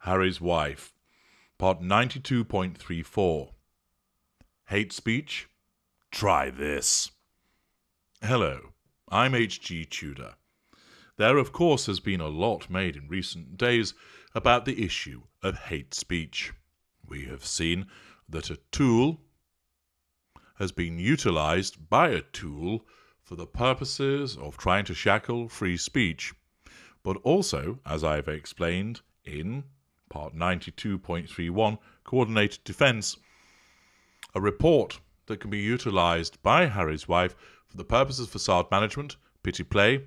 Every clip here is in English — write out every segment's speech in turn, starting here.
Harry's Wife, Part 92.34. Hate Speech? Try this. Hello, I'm H.G. Tudor. There, of course, has been a lot made in recent days about the issue of hate speech. We have seen that a tool has been utilised by a tool for the purposes of trying to shackle free speech, but also, as I have explained in Part 92.31, Coordinated Defence, a report that can be utilised by Harry's Wife for the purposes of facade management, pity play,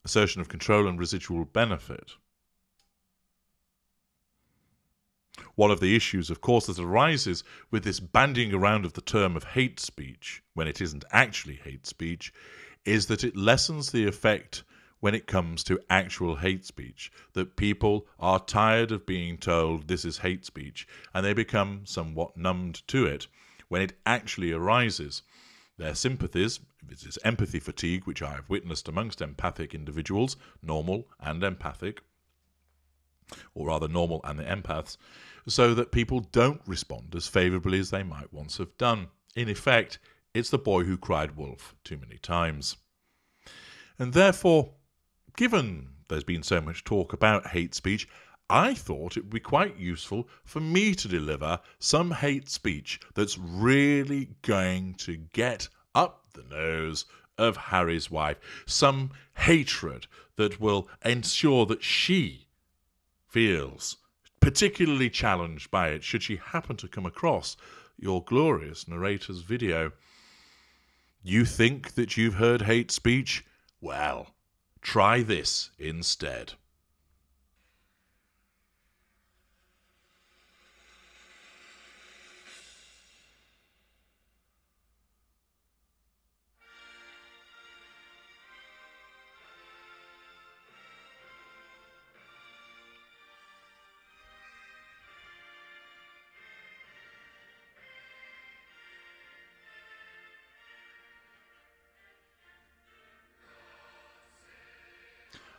assertion of control and residual benefit. One of the issues, of course, that arises with this bandying around of the term of hate speech, when it isn't actually hate speech, is that it lessens the effect when it comes to actual hate speech, that people are tired of being told this is hate speech, and they become somewhat numbed to it when it actually arises. Their sympathies, this is empathy fatigue, which I have witnessed amongst empathic individuals, normal and empathic, or rather normal and the empaths, so that people don't respond as favourably as they might once have done. In effect, it's the boy who cried wolf too many times. And therefore, given there's been so much talk about hate speech, I thought it would be quite useful for me to deliver some hate speech that's really going to get up the nose of Harry's wife, some hatred that will ensure that she feels particularly challenged by it should she happen to come across your glorious narrator's video. You think that you've heard hate speech? Well, try this instead.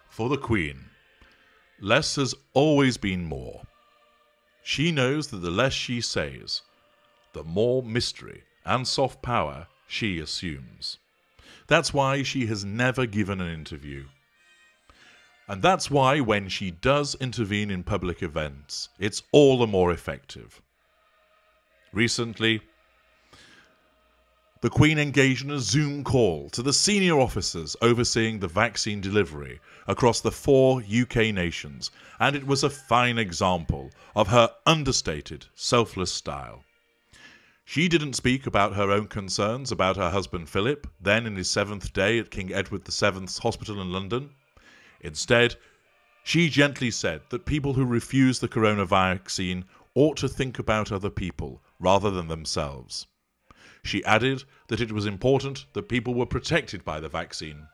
For the Queen, less has always been more. She knows that the less she says, the more mystery and soft power she assumes. That's why she has never given an interview. And that's why when she does intervene in public events, it's all the more effective. Recently, the Queen engaged in a Zoom call to the senior officers overseeing the vaccine delivery across the 4 UK nations, and it was a fine example of her understated, selfless style. She didn't speak about her own concerns about her husband Philip, then in his 7th day at King Edward VII's Hospital in London. Instead, she gently said that people who refuse the corona vaccine ought to think about other people rather than themselves. She added that it was important that people were protected by the vaccine.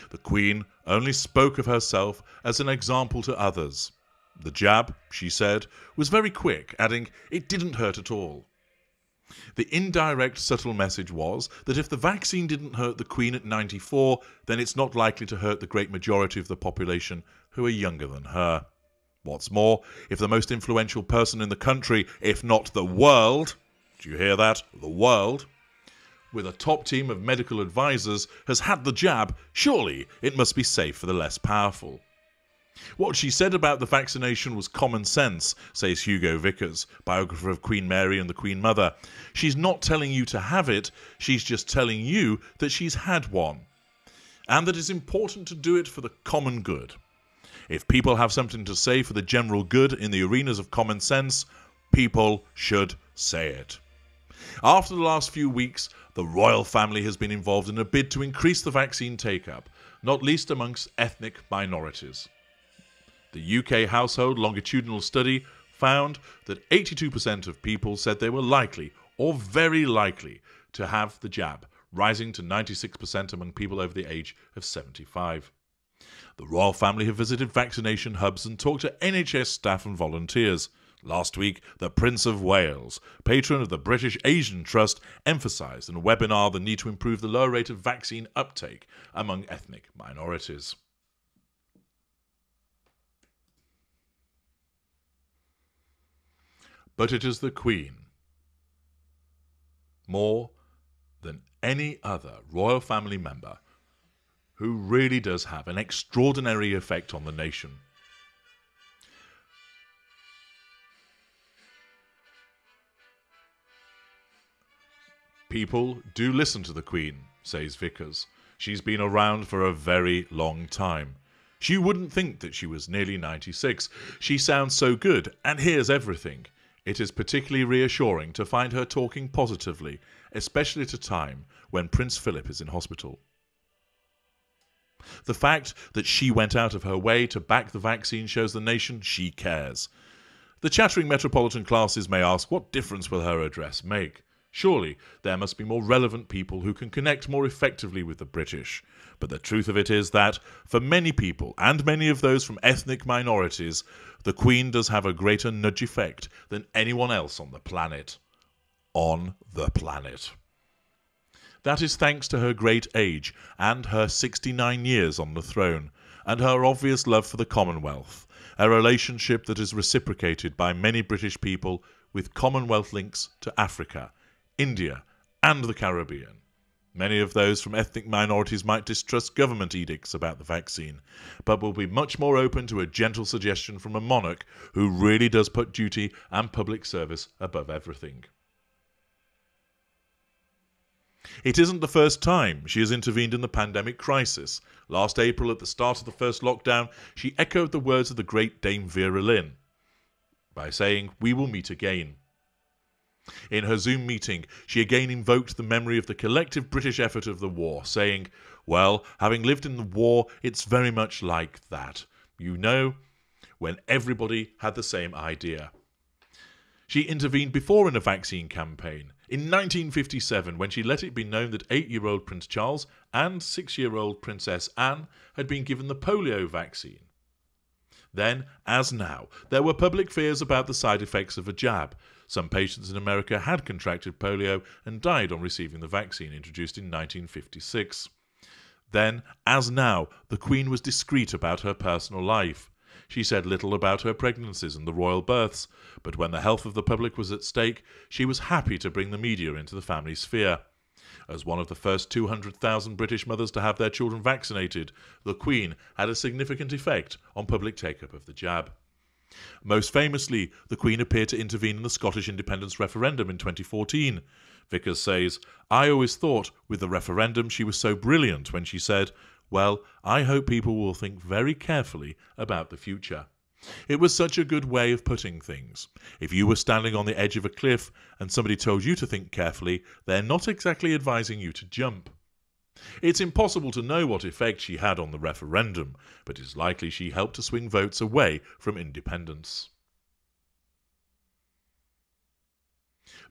The Queen only spoke of herself as an example to others. The jab, she said, was very quick, adding, it didn't hurt at all. The indirect, subtle message was that if the vaccine didn't hurt the Queen at 94, then it's not likely to hurt the great majority of the population who are younger than her. What's more, if the most influential person in the country, if not the world, do you hear that? The world, with a top team of medical advisors, has had the jab, surely it must be safe for the less powerful. What she said about the vaccination was common sense, says Hugo Vickers, biographer of Queen Mary and the Queen Mother. She's not telling you to have it, she's just telling you that she's had one, and that it's important to do it for the common good. If people have something to say for the general good in the arenas of common sense, people should say it. After the last few weeks, the royal family has been involved in a bid to increase the vaccine take-up, not least amongst ethnic minorities. The UK household longitudinal study found that 82% of people said they were likely or very likely to have the jab, rising to 96% among people over the age of 75. The royal family have visited vaccination hubs and talked to NHS staff and volunteers. Last week, the Prince of Wales, patron of the British Asian Trust, emphasised in a webinar the need to improve the lower rate of vaccine uptake among ethnic minorities. but it is the Queen, more than any other royal family member, who really does have an extraordinary effect on the nation. People do listen to the Queen, says Vickers. She's been around for a very long time. She wouldn't think that she was nearly 96. She sounds so good and hears everything. It is particularly reassuring to find her talking positively, especially at a time when Prince Philip is in hospital. The fact that she went out of her way to back the vaccine shows the nation she cares. The chattering metropolitan classes may ask, what difference will her address make? Surely there must be more relevant people who can connect more effectively with the British. But the truth of it is that, for many people, and many of those from ethnic minorities, the Queen does have a greater nudge effect than anyone else on the planet. On the planet. That is thanks to her great age and her 69 years on the throne, and her obvious love for the Commonwealth, a relationship that is reciprocated by many British people with Commonwealth links to Africa, India, and the Caribbean. Many of those from ethnic minorities might distrust government edicts about the vaccine, but will be much more open to a gentle suggestion from a monarch who really does put duty and public service above everything. It isn't the first time she has intervened in the pandemic crisis. Last April, at the start of the first lockdown, she echoed the words of the great Dame Vera Lynn by saying, "We will meet again." In her Zoom meeting, she again invoked the memory of the collective British effort of the war, saying, "Well, having lived in the war, it's very much like that. You know, when everybody had the same idea." She intervened before in a vaccine campaign. In 1957, when she let it be known that 8-year-old Prince Charles and 6-year-old Princess Anne had been given the polio vaccine. Then, as now, there were public fears about the side effects of a jab. Some patients in America had contracted polio and died on receiving the vaccine introduced in 1956. Then, as now, the Queen was discreet about her personal life. She said little about her pregnancies and the royal births, but when the health of the public was at stake, she was happy to bring the media into the family sphere. As one of the first 200,000 British mothers to have their children vaccinated, the Queen had a significant effect on public take-up of the jab. Most famously, the Queen appeared to intervene in the Scottish independence referendum in 2014. Vickers says, "I always thought with the referendum she was so brilliant when she said, 'Well, I hope people will think very carefully about the future.' It was such a good way of putting things. If you were standing on the edge of a cliff and somebody told you to think carefully, they're not exactly advising you to jump." It's impossible to know what effect she had on the referendum, but it's likely she helped to swing votes away from independence.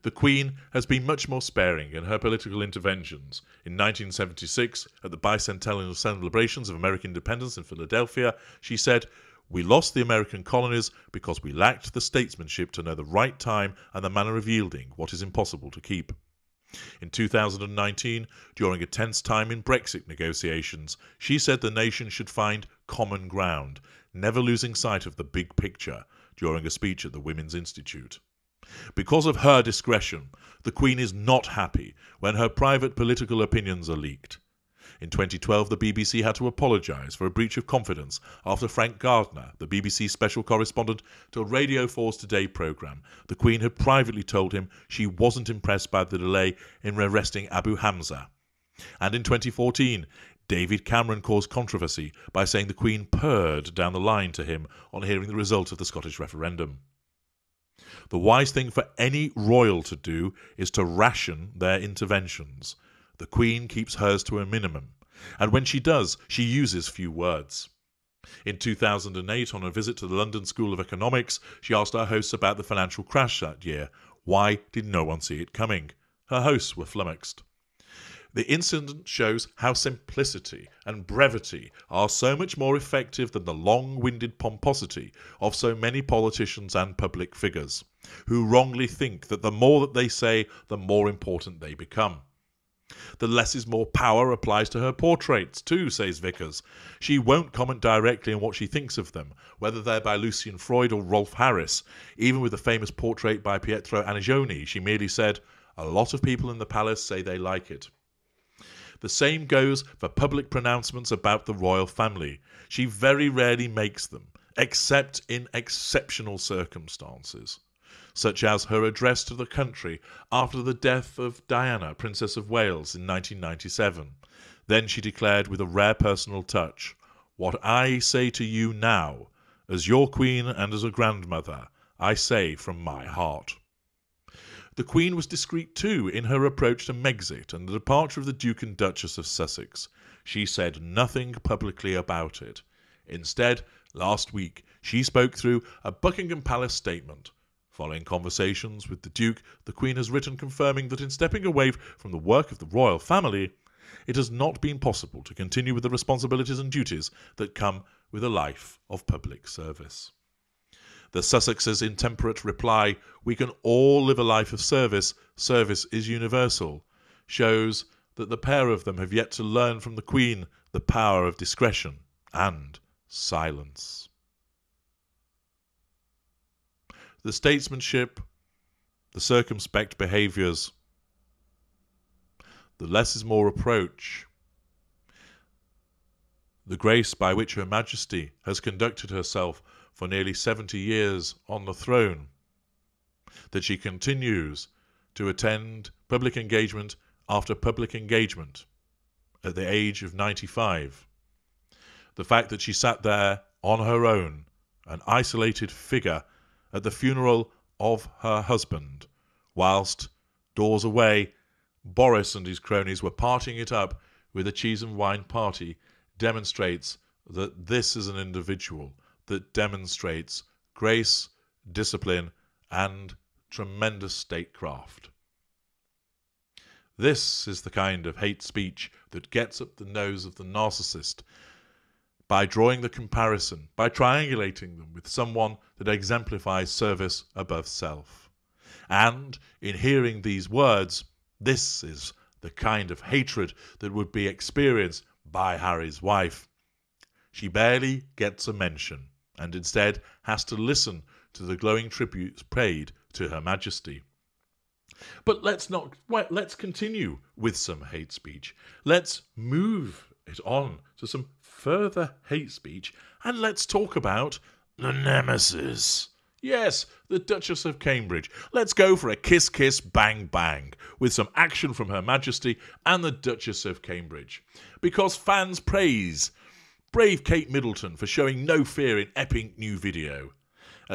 The Queen has been much more sparing in her political interventions. In 1976, at the bicentennial celebrations of American independence in Philadelphia, she said, "We lost the American colonies because we lacked the statesmanship to know the right time and the manner of yielding what is impossible to keep." In 2019, during a tense time in Brexit negotiations, she said the nation should find common ground, never losing sight of the big picture, during a speech at the Women's Institute. Because of her discretion, the Queen is not happy when her private political opinions are leaked. In 2012, the BBC had to apologise for a breach of confidence after Frank Gardner, the BBC special correspondent to a Radio 4's Today programme, the Queen had privately told him she wasn't impressed by the delay in arresting Abu Hamza. And in 2014, David Cameron caused controversy by saying the Queen purred down the line to him on hearing the result of the Scottish referendum. The wise thing for any royal to do is to ration their interventions. The Queen keeps hers to a minimum, and when she does, she uses few words. In 2008, on a visit to the London School of Economics, she asked our hosts about the financial crash that year. Why did no one see it coming? Her hosts were flummoxed. The incident shows how simplicity and brevity are so much more effective than the long-winded pomposity of so many politicians and public figures, who wrongly think that the more that they say, the more important they become. The less is more power applies to her portraits too, says Vickers. She won't comment directly on what she thinks of them, whether they're by Lucian Freud or Rolf Harris. Even with the famous portrait by Pietro Anagioni, she merely said, "A lot of people in the palace say they like it." The same goes for public pronouncements about the royal family. She very rarely makes them, except in exceptional circumstances, such as her address to the country after the death of Diana, Princess of Wales, in 1997. Then she declared with a rare personal touch, "What I say to you now, as your queen and as a grandmother, I say from my heart." The Queen was discreet too in her approach to Megxit and the departure of the Duke and Duchess of Sussex. She said nothing publicly about it. Instead, last week, she spoke through a Buckingham Palace statement. Following conversations with the Duke, the Queen has written confirming that in stepping away from the work of the royal family, it has not been possible to continue with the responsibilities and duties that come with a life of public service. The Sussexes' intemperate reply, "We can all live a life of service, service is universal," shows that the pair of them have yet to learn from the Queen the power of discretion and silence. The statesmanship, the circumspect behaviours, the less is more approach, the grace by which Her Majesty has conducted herself for nearly 70 years on the throne, that she continues to attend public engagement after public engagement at the age of 95, the fact that she sat there on her own, an isolated figure, at the funeral of her husband, whilst, doors away, Boris and his cronies were partying it up with a cheese and wine party, demonstrates that this is an individual that demonstrates grace, discipline, and tremendous statecraft. This is the kind of hate speech that gets up the nose of the narcissist, by drawing the comparison, by triangulating them with someone that exemplifies service above self. And in hearing these words, this is the kind of hatred that would be experienced by Harry's wife. She barely gets a mention, and instead has to listen to the glowing tributes paid to Her Majesty. But let's continue with some hate speech. Let's move it on to some further hate speech, and let's talk about the Nemesis. Yes, the Duchess of Cambridge. Let's go for a kiss, kiss, bang, bang, with some action from Her Majesty and the Duchess of Cambridge. Because fans praise brave Kate Middleton for showing no fear in epic new video.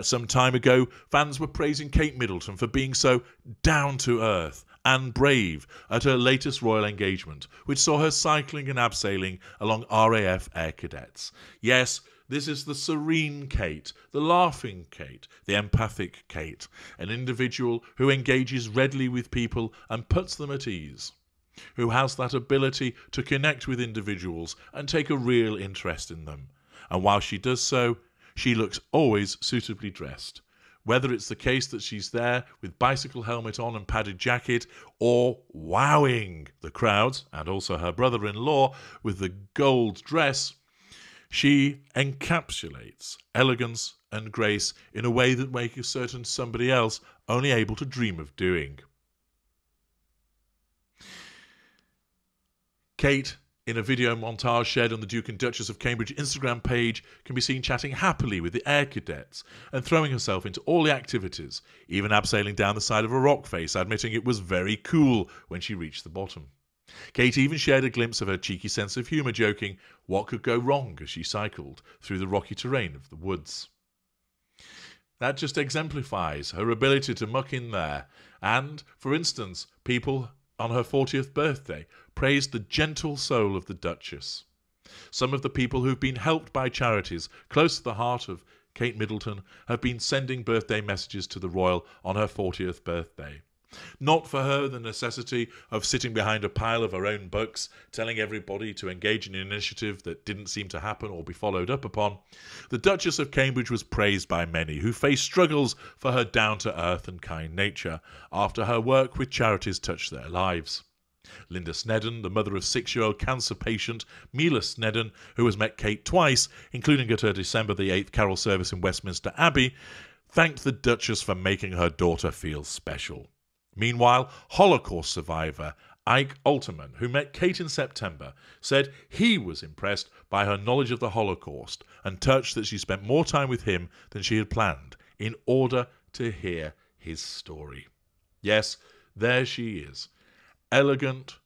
Some time ago, fans were praising Kate Middleton for being so down-to-earth and brave at her latest royal engagement, which saw her cycling and abseiling along RAF Air Cadets. Yes, this is the serene Kate, the laughing Kate, the empathic Kate, an individual who engages readily with people and puts them at ease, who has that ability to connect with individuals and take a real interest in them. And while she does so, she looks always suitably dressed, whether it's the case that she's there with bicycle helmet on and padded jacket, or wowing the crowds, and also her brother-in-law, with the gold dress. She encapsulates elegance and grace in a way that makes certain somebody else only able to dream of doing. Kate, in a video montage shared on the Duke and Duchess of Cambridge Instagram page, can be seen chatting happily with the Air Cadets and throwing herself into all the activities, even abseiling down the side of a rock face, admitting it was very cool when she reached the bottom. Kate even shared a glimpse of her cheeky sense of humour, joking what could go wrong as she cycled through the rocky terrain of the woods. That just exemplifies her ability to muck in there. And, for instance, people on her 40th birthday praised the gentle soul of the Duchess. Some of the people who've been helped by charities close to the heart of Kate Middleton have been sending birthday messages to the royal on her 40th birthday. Not for her the necessity of sitting behind a pile of her own books, telling everybody to engage in an initiative that didn't seem to happen or be followed up upon. The Duchess of Cambridge was praised by many who faced struggles for her down-to-earth and kind nature after her work with charities touched their lives. Linda Snedden, the mother of 6-year-old cancer patient Mila Snedden, who has met Kate twice, including at her December the 8th carol service in Westminster Abbey, thanked the Duchess for making her daughter feel special. Meanwhile, Holocaust survivor Ike Alterman, who met Kate in September, said he was impressed by her knowledge of the Holocaust and touched that she spent more time with him than she had planned in order to hear his story. Yes, there she is. Elegant,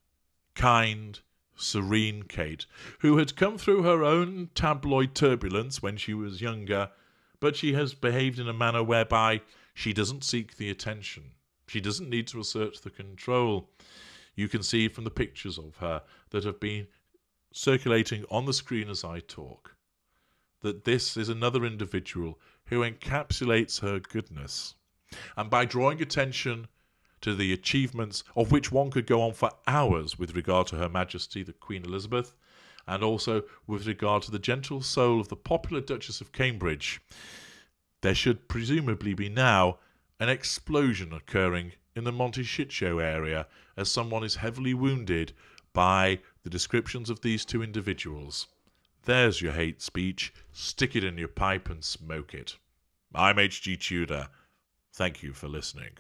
kind, serene Kate, who had come through her own tabloid turbulence when she was younger, but she has behaved in a manner whereby she doesn't seek the attention. She doesn't need to assert the control. You can see from the pictures of her that have been circulating on the screen as I talk, that this is another individual who encapsulates her goodness. And by drawing attention to the achievements of which one could go on for hours with regard to Her Majesty the Queen Elizabeth, and also with regard to the gentle soul of the popular Duchess of Cambridge, there should presumably be now an explosion occurring in the Monty Shit Show area as someone is heavily wounded by the descriptions of these two individuals. There's your hate speech. Stick it in your pipe and smoke it. I'm H.G. Tudor. Thank you for listening.